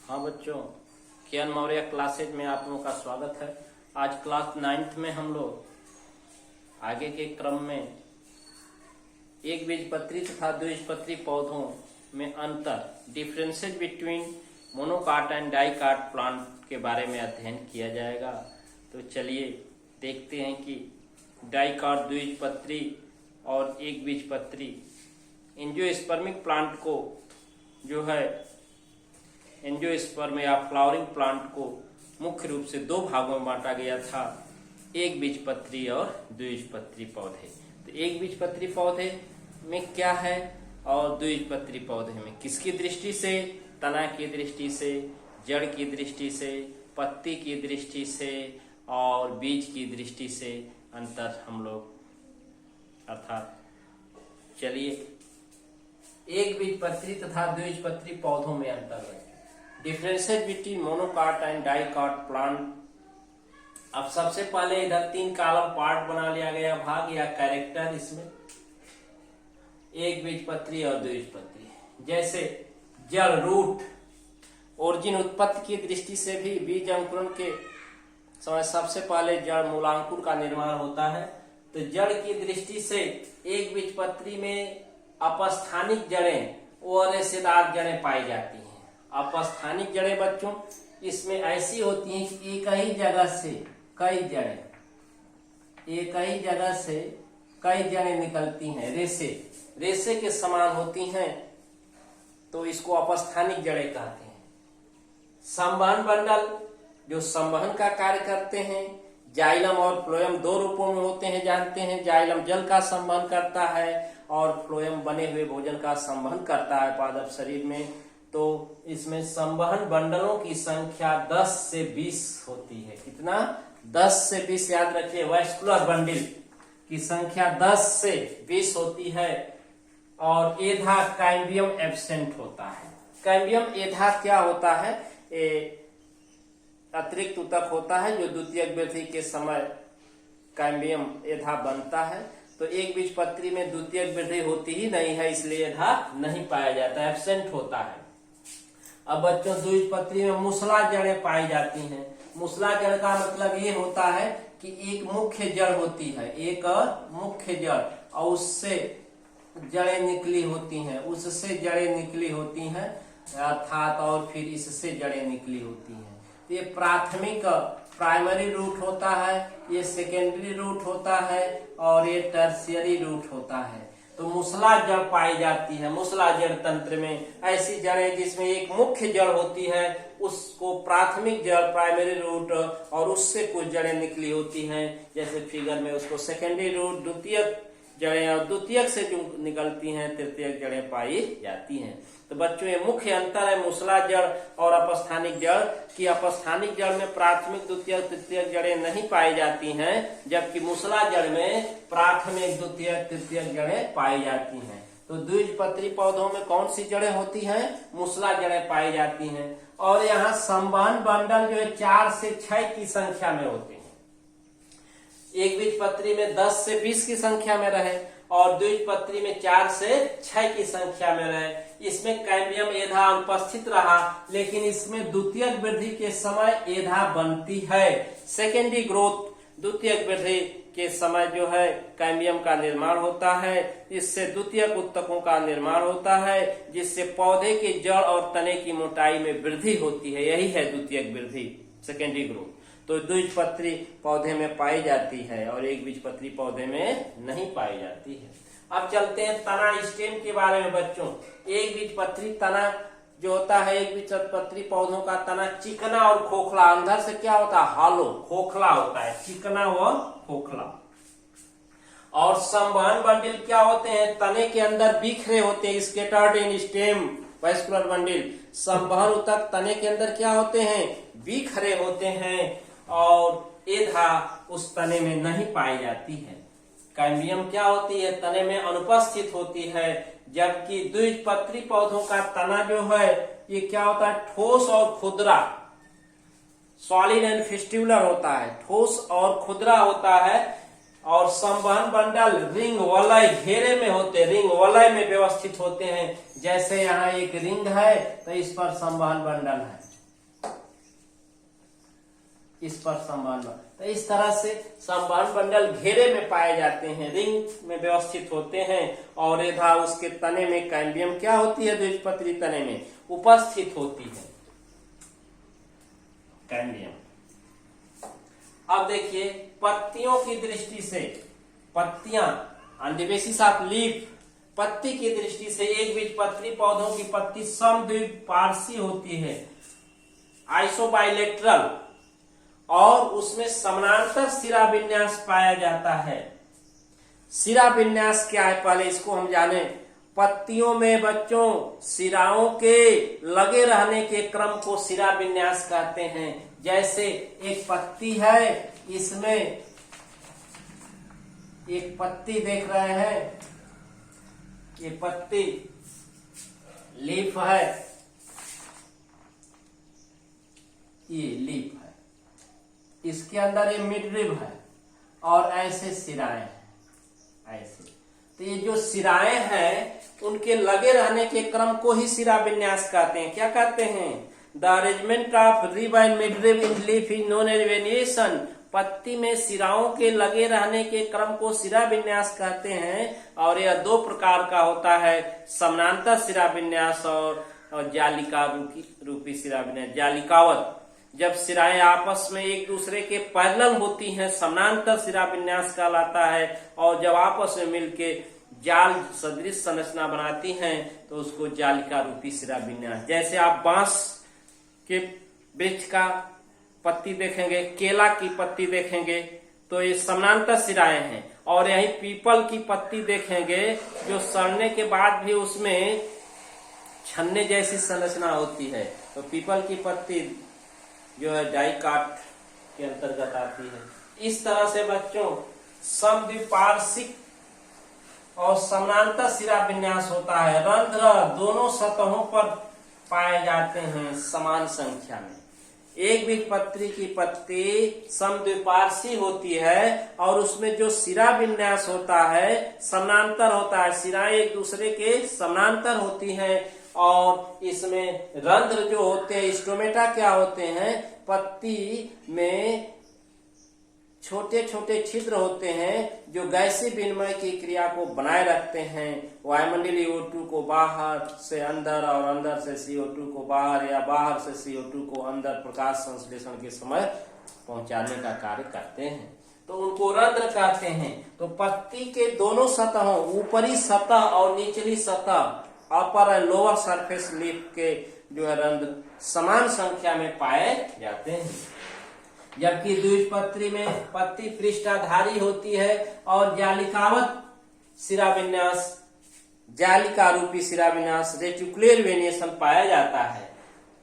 हाँ बच्चों, किरण मौर्य क्लासेज में आप लोगों का स्वागत है। आज क्लास 9th में हम लोग आगे के क्रम में एक बीजपत्री तथा द्विबीजपत्री पौधों में अंतर, differences between monocot and dicot plant के बारे में अध्ययन किया जाएगा। तो चलिए देखते हैं कि डाइकाट, द्विबीजपत्री और एक बीजपत्री एंजियोस्पर्मिक प्लांट को जो है एंजियोस्पर्म या फ्लावरिंग प्लांट को मुख्य रूप से दो भागों में बांटा गया था, एक बीजपत्री और द्विबीजपत्री पौधे। तो एक बीजपत्री पौधे में क्या है और द्विबीजपत्री पौधे में किसकी दृष्टि से, तना की दृष्टि से, जड़ की दृष्टि से, पत्ती की दृष्टि से और बीज की दृष्टि से अंतर हम लोग अर्थात चलिए एक बीजपत्री तथा द्विबीजपत्री पौधों में अंतर है। Differences between monocot and dicot plant. अब सबसे पहले इधर 3 कॉलम पार्ट बना लिया गया, भाग या कैरेक्टर इसमें एक बीजपत्री और द्विबीजपत्री। जैसे जड़, रूट, ओरिजिन, उत्पत्ति की दृष्टि से भी बीज अंकुरण के समय सबसे पहले जड़ मूलांकुर का निर्माण होता है। तो जड़ की दृष्टि से एक बीजपत्री में अपस्थानिक जड़ें और रेशेदार जड़ें पाई जाती हैं। अपस्थानिक जड़ें बच्चों इसमें ऐसी होती हैं कि एक ही जगह से कई जड़ें निकलती हैं, रेशे के समान होती हैं, तो इसको अपस्थानिक जड़ें कहते हैं। संवहन बंडल जो संवहन का कार्य करते हैं। जाइलम और फ्लोएम 2 रूपों में होते हैं, जानते हैं। जाइलम जल का संवहन करता है और फ्लोएम बने हुए भोजन का संवहन करता है पादप शरीर में। तो इसमें संवहन बंडलों की संख्या 10 से 20 होती है। कितना? 10 से 20 याद रखिए। वैस्कुलर बंडल की संख्या 10 से 20 होती है और एधा कैम्बियम एब्सेंट होता है। कैम्बियम एधा क्या होता है? अतिरिक्त ऊतक होता है जो द्वितीयक वृद्धि के समय कैम्बियम एधा बनता है। तो एक बीजपत्री में द्वितीयक वृद्धि होती ही नहीं है, इसलिए एधा नहीं पाया जाता, एब्सेंट होता है। अब बच्चों द्विबीजपत्री में मूसला जड़ें पाई जाती हैं। मूसला जड़ का मतलब ये होता है कि एक मुख्य जड़ होती है, एक मुख्य जड़ और उससे जड़ें निकली होती हैं, अर्थात और फिर इससे जड़ें निकली होती हैं। ये प्राथमिक प्राइमरी रूट होता है, ये सेकेंडरी रूट होता है और ये टर्शियरी रूट होता है। तो मूसला जड़ पाई जाती है। मूसला जड़ तंत्र में ऐसी जड़ें जिसमें एक मुख्य जड़ होती है, उसको प्राथमिक जड़, प्राइमरी रूट और उससे कुछ जड़ें निकली होती हैं। जैसे फिगर में उसको सेकेंडरी रूट, द्वितीयक जड़ें और द्वितीयक से जो निकलती हैं तृतीयक जड़ें पाई जाती हैं। तो बच्चों ये मुख्य अंतर है मूसला जड़ और अपस्थानिक जड़ कि अपस्थानिक जड़ में प्राथमिक, द्वितीयक, तृतीयक जड़ें नहीं पाई जाती हैं, जबकि मूसला जड़ में प्राथमिक, द्वितीयक, तृतीयक जड़ें पाई जाती हैं। तो द्विबीजपत्री पौधों में कौन सी जड़ें होती हैं? मूसला जड़ें पाई जाती हैं। और यहाँ संवहन बंडल जो है 4 से 6 की संख्या में होते हैं। एक बीजपत्री में 10 से 20 की संख्या में रहे और द्विबीजपत्री में 4 से 6 की संख्या में रहे। इसमें कैम्बियम एधा अनुपस्थित रहा, लेकिन इसमें द्वितीयक वृद्धि के समय एधा बनती है। सेकेंडरी ग्रोथ, द्वितीयक वृद्धि के समय जो है कैम्बियम का निर्माण होता है, इससे द्वितीयक उत्तकों का निर्माण होता है, जिससे पौधे के जड़ और तने की मोटाई में वृद्धि होती है। यही है द्वितीयक वृद्धि, सेकेंडरी ग्रोथ। तो द्विबीजपत्री पौधे में पाई जाती है और एक बीजपत्री पौधे में नहीं पाई जाती है। अब चलते हैं तना, स्टेम के बारे में बच्चों। एक बीजपत्री तना जो होता है, एक बीजपत्री पौधों का तना चिकना और खोखला, अंदर से क्या होता है? हॉलो, खोखला होता है, चिकना व खोखला। और संवहन बंडल क्या होते हैं? तने के अंदर बिखरे होते हैं, स्कैटर्ड इन स्टेम वैस्कुलर बंडल। संवहन ऊतक तने के अंदर क्या होते हैं? बिखरे होते हैं और एधा उस तने में नहीं पाई जाती है। कैम्बियम क्या होती है? तने में अनुपस्थित होती है, जबकि द्विबीजपत्री पौधों का तना जो है ये क्या होता है? ठोस और खुदरा, सॉलिड एंड फिस्ट्यूलर होता है, ठोस और खुदरा होता है। और संवहन बंडल रिंग वलय घेरे में होते, रिंग वलय में व्यवस्थित होते हैं। जैसे यहाँ एक रिंग है तो इस पर संवहन बंडल है, इस पर संवहन। तो इस तरह से संवहन मंडल घेरे में पाए जाते हैं, रिंग में व्यवस्थित होते हैं और इधर उसके तने में कैम्बियम क्या होती है, द्विबीजपत्री तने में उपस्थित होती है कैम्बियम। अब देखिए पत्तियों की दृष्टि से, पत्तियां on the basis of leaf, पत्ती की दृष्टि से एक बीजपत्री पौधों की पत्ती समद्विपार्श्वी होती है, आइसोबाइलेटरल, और उसमें समानांतर सिरा विन्यास पाया जाता है। सिरा विन्यास क्या है, पहले इसको हम जाने। पत्तियों में बच्चों सिराओं के लगे रहने के क्रम को सिरा विन्यास कहते हैं। जैसे एक पत्ती है, इसमें एक पत्ती देख रहे हैं, ये पत्ती लीफ है, ये लीफ है, इसके अंदर ये मिडरिब है और ऐसे सिराएं हैं, ऐसे। तो ये जो सिराएं हैं उनके लगे रहने के क्रम को ही सिरा विन्यास कहते हैं। क्या कहते हैं? The arrangement of rib and midrib in leaf is known as venation. पत्ती में सिराओं के लगे रहने के क्रम को सिरा विन्यास कहते हैं और यह दो प्रकार का होता है, समानांतर सिरा विन्यास और जालिका रूपी सिरा विन्यास, जालिकावत। जब सिराएं आपस में एक दूसरे के पैरेलल होती हैं, समानांतर सिरा विन्यास कहलाता है, और जब आपस में मिलके जाल सदृश संरचना बनाती हैं तो उसको जालिका रूपी सिरा विन्यास। जैसे आप बांस के वृक्ष का पत्ती देखेंगे, केला की पत्ती देखेंगे तो ये समानांतर सिराएं हैं, और यही पीपल की पत्ती देखेंगे जो सड़ने के बाद भी उसमें छन्ने जैसी संरचना होती है। तो पीपल की पत्ती जो है डाइकाट के अंतर्गत आती है। इस तरह से बच्चों समद्विपार्श्विक और समानांतर सिरा विन्यास होता है। रंध्र दोनों सतहों पर पाए जाते हैं समान संख्या में। एक बीजपत्री की पत्ती समद्विपार्श्वी होती है और उसमें जो सिरा विन्यास होता है समानांतर होता है, सिराएं एक दूसरे के समानांतर होती हैं, और इसमें रंध्र जो होते हैं, स्टोमेटा क्या होते हैं, पत्ती में छोटे छोटे छिद्र होते हैं जो गैसीय विनिमय की क्रिया को बनाए रखते हैं। वायुमंडलीय O2 को बाहर से अंदर और अंदर से CO2 को बाहर या बाहर से CO2 को अंदर प्रकाश संश्लेषण के समय पहुंचाने का कार्य करते हैं, तो उनको रंध्र कहते हैं। तो पत्ती के दोनों सतहों, ऊपरी सतह और निचली सतह, अपर एंड लोअर सरफेस लीफ के जो है रंध्र समान संख्या में पाए जाते हैं। जबकि द्विबीजपत्री में पत्ती पृष्ठाधारी होती है और जालिकावत सिरा विन्यास, जालिका रूपी सिरा विन्यास, रेटिकुलर वेनिएशन पाया जाता है,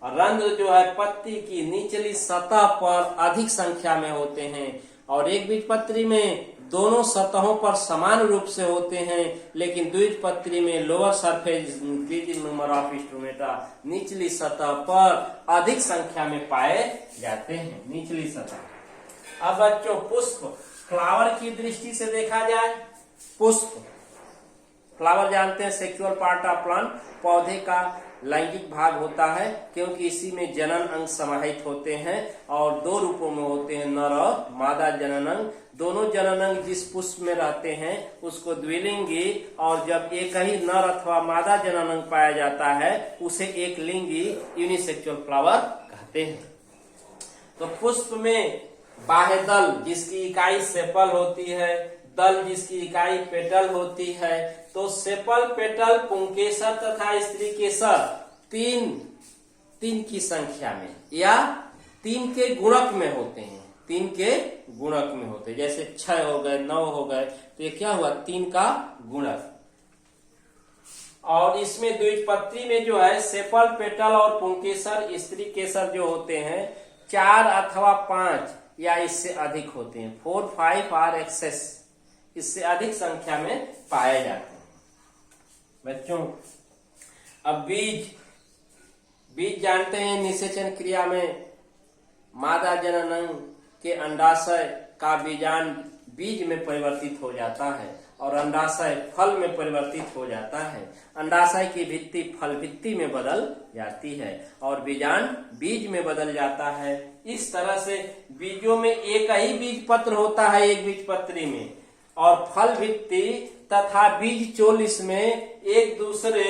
और रंध्र जो है पत्ती की निचली सतह पर अधिक संख्या में होते हैं। और एक बीजपत्री में दोनों सतहों पर समान रूप से होते हैं, लेकिन द्विबीजपत्री में lower surface increasing number of stomata, निचली सतह पर अधिक संख्या में पाए जाते हैं, निचली सतह। अब बच्चों पुष्प, फ्लावर की दृष्टि से देखा जाए, पुष्प, फ्लावर जानते हैं सेक्सुअल पार्ट ऑफ प्लांट, पौधे का लैंगिक भाग होता है, क्योंकि इसी में जनन अंग समाहित होते हैं और दो रूपों में होते हैं, नर और मादा जनन अंग। दोनों जनन अंग जिस पुष्प में रहते हैं उसको द्विलिंगी, और जब एक ही नर अथवा मादा जनन अंग पाया जाता है उसे एक लिंगी यूनिसेक्सुअल फ्लावर कहते हैं। तो पुष्प में बाह्य दल जिसकी इकाई सेपल होती है, दल जिसकी इकाई पेटल होती है, तो सेपल, पेटल, पुंकेसर तथा स्त्री केसर तीन की संख्या में या 3 के गुणक में होते हैं, 3 के गुणक में होते हैं। जैसे 6 हो गए, 9 हो गए, तो ये क्या हुआ, 3 का गुणक। और इसमें द्विबीजपत्री में जो है सेपल, पेटल और पुंकेसर, स्त्री केसर जो होते हैं 4 अथवा 5 या इससे अधिक होते हैं, 4, 5 और एक्सेस, इससे अधिक संख्या में पाए जाते हैं। बच्चों अब बीज जानते हैं, निषेचन क्रिया में मादा जनन अंग के अंडाशय का बीजांड बीज में परिवर्तित हो जाता है और अंडाशय फल में परिवर्तित हो जाता है। अंडाशय की भित्ति फल भित्ति में बदल जाती है और बीजांड बीज में बदल जाता है। इस तरह से बीजों में एक ही बीज पत्र होता है एक बीजपत्री में, और फल भित्ति तथा बीज चोल इसमें एक दूसरे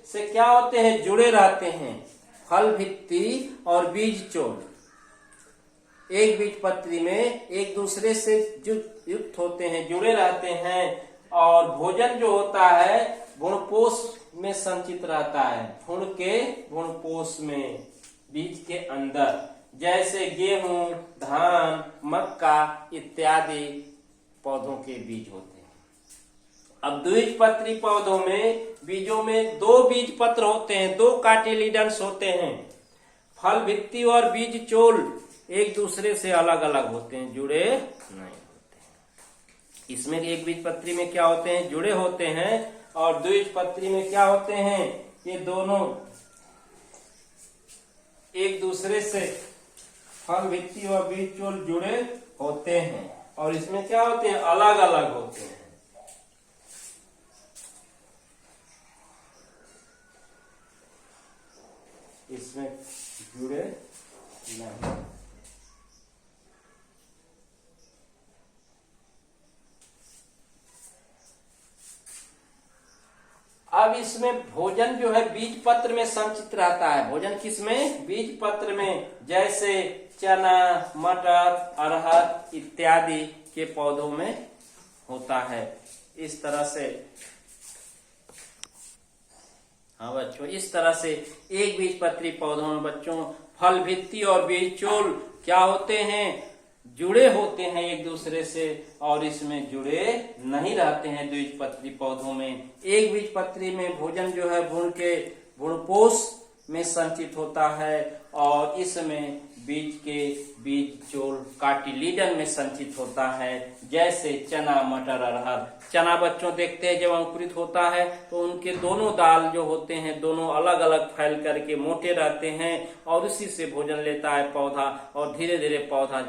से क्या होते हैं, जुड़े रहते हैं। फल भित्ति और बीज चोल एक बीजपत्री में एक दूसरे से युक्त होते हैं, जुड़े रहते हैं, और भोजन जो होता है भ्रूणपोष में संचित रहता है। भ्रूण के भ्रूणपोष में बीज के अंदर, जैसे गेहूं, धान, मक्का इत्यादि पौधों के बीज होते हैं। अब द्विबीजपत्री पौधों में बीजों में दो बीज पत्र होते हैं, दो कार्टिलिडन्स होते हैं। फल भित्ति और बीज चोल एक दूसरे से अलग अलग होते हैं, जुड़े नहीं होते हैं। इसमें एक बीजपत्री में क्या होते हैं, जुड़े होते हैं, और द्विबीजपत्री में क्या होते हैं, ये दोनों एक दूसरे से फल भित्ति और बीज चोल जुड़े होते हैं, और इसमें क्या होते हैं, अलग अलग होते हैं। इसमें जुड़े नहीं। अब इसमें भोजन जो है बीज पत्र में संचित रहता है। भोजन किसमें, बीज पत्र में, जैसे चना, मटर, अरहर इत्यादि के पौधों में होता है। इस तरह से, हाँ बच्चों, इस तरह से एक बीजपत्री पौधों में बच्चों फल भित्ति और बीज चोल क्या होते हैं, जुड़े होते हैं एक दूसरे से, और इसमें जुड़े नहीं रहते हैं द्विबीजपत्री पौधों में। एक बीजपत्री में भोजन जो है भ्रूण के भ्रूणपोष में संचित होता है, और इसमें बीज के बीज चोल कार्टिलिडन में संचित होता है, जैसे चना, मटर, अरहर। चना बच्चों देखते हैं जब अंकुरित होता है तो उनके दोनों दाल जो होते हैं दोनों अलग अलग फैल करके मोटे रहते हैं, और उसी से भोजन लेता है पौधा, और धीरे धीरे पौधा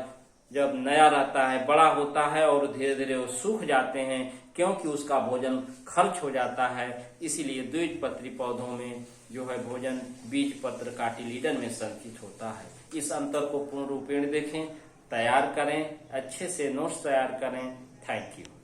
जब नया रहता है, बड़ा होता है, और धीरे धीरे वो सूख जाते हैं क्योंकि उसका भोजन खर्च हो जाता है। इसीलिए द्विबीजपत्री पौधों में जो है भोजन बीज पत्र कार्टिलिडन में संचित होता है। इस अंतर को पूर्ण रूपेण देखें, तैयार करें, अच्छे से नोट्स तैयार करें। Thank you.